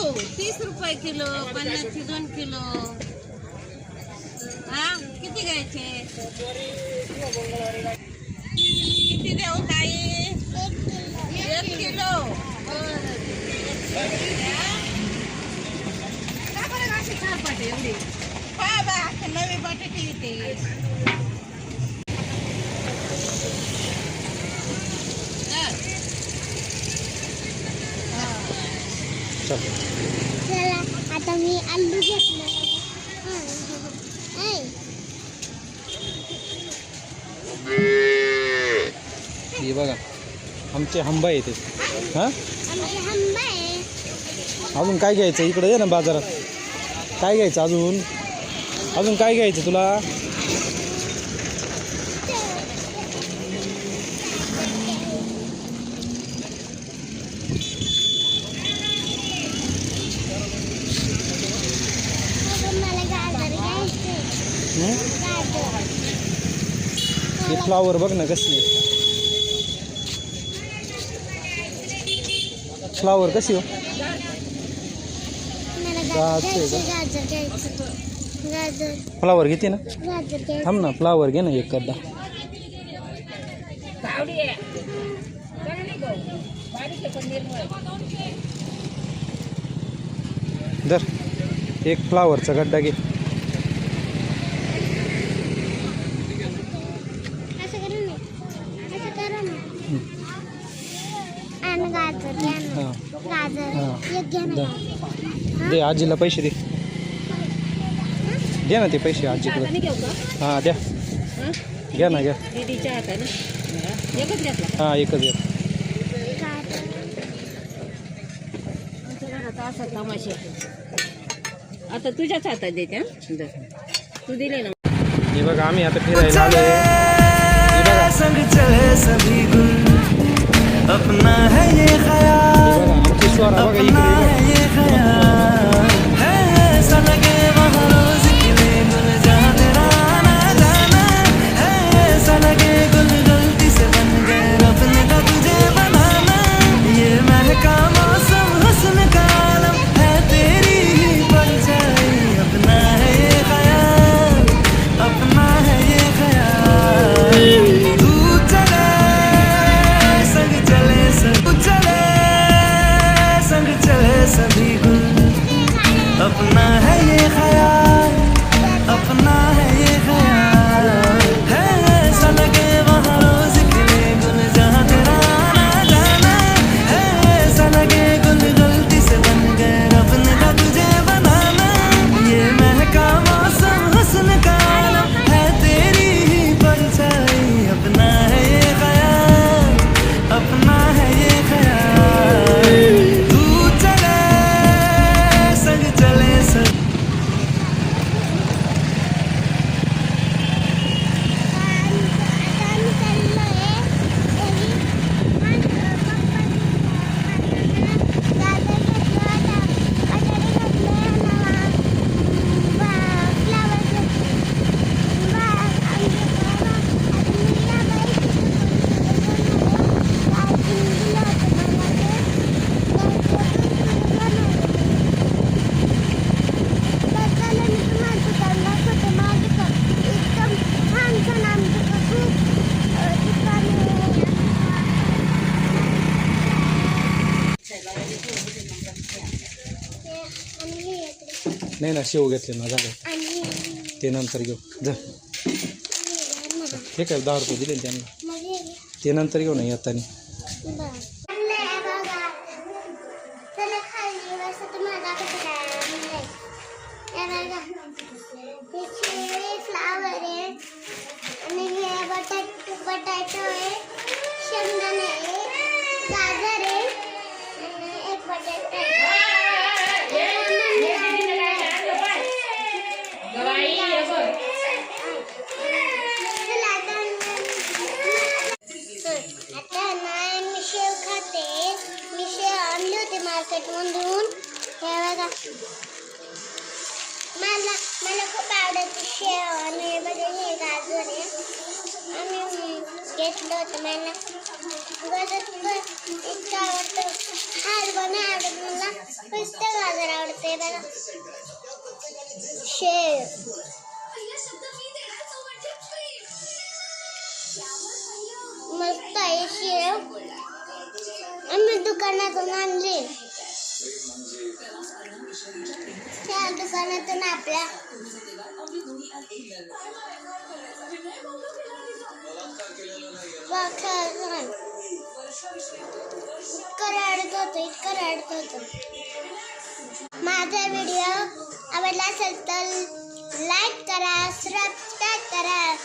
₹30 kilo, 50चे 2 kilo. हा किती घ्यायचे? किती देऊ ताई? 1 किलो. का बरं अशी छान एवढी? पहा बा नवी बटाटे येते. चला आता मी आलू घेतलं. हे बघा आमचे हंबा येते. हां अजून काय घ्यायचं इकडे ये ना बाजारात. काय घ्यायचं अजून काय घ्यायचं तुला? हे फ्लावर बघ ना कसली. फ्लावर कशी हो? फ्लावर घेते ना. थांब ना फ्लावर घे ना एक करदा. दर एक फ्लावरचा गड्डा घे. दे आजीला पैसे दे. द्या ना ते पैसे आजीकडे. हां द्या. घ्या ना घ्या. हां एकच घ्या. आता तुझ्याच हातात देते. तू दिले ना. हे बघा आम्ही आता फिरायला आलोय. अपना है ये ख्याल, अपना है ये ख्याल, है ऐसा लगे वहाँ रोज खिले गुल जहाँ तेरा आना जाना, है ऐसा लगे गुल गलती से बन गए रब ने का तुझे बनाना, ये महका मौसम हुस्न का आलम है तेरी ही परछाई, अपना है ये ख्याल, अपना है ये ख्याल, तू चले सभी गुल, अपना है ये ख्याल, अपना है ये ख्याल, है ऐसा लगे वहाँ रोज खिले गुल जहाँ तेरा आना जाना, है ऐसा लगे गुल गलती से बन गए रब ने का तुझे बनाना, ये महका मौसम हुस्न का आलम है तेरी ही परछाई, अपना है ये ख्याल, अपना है ये ख्याल, तू चले संग चले संग. नाही ना शेव घेतले ना झालं ते नंतर घेऊ. जा हे काय 10 रुपये दिले त्यांना. ते नंतर घेऊ ना येताना. मला खूप आवडते शेव आणि बघा हे गाजर आहे. आम्ही घेतलं होतं. मला गाजर इतकं आवडतं. हलवा नाही आवडत मला. मस्त गाजर आवडते बघा. शेव मस्त आहे शेव. आम्ही दुकानातून आणली. त्या दुकानातून आपल्या इतकं रडत होतं. माझा व्हिडिओ आवडला असेल तर लाईक करा, सबस्क्राईब करा.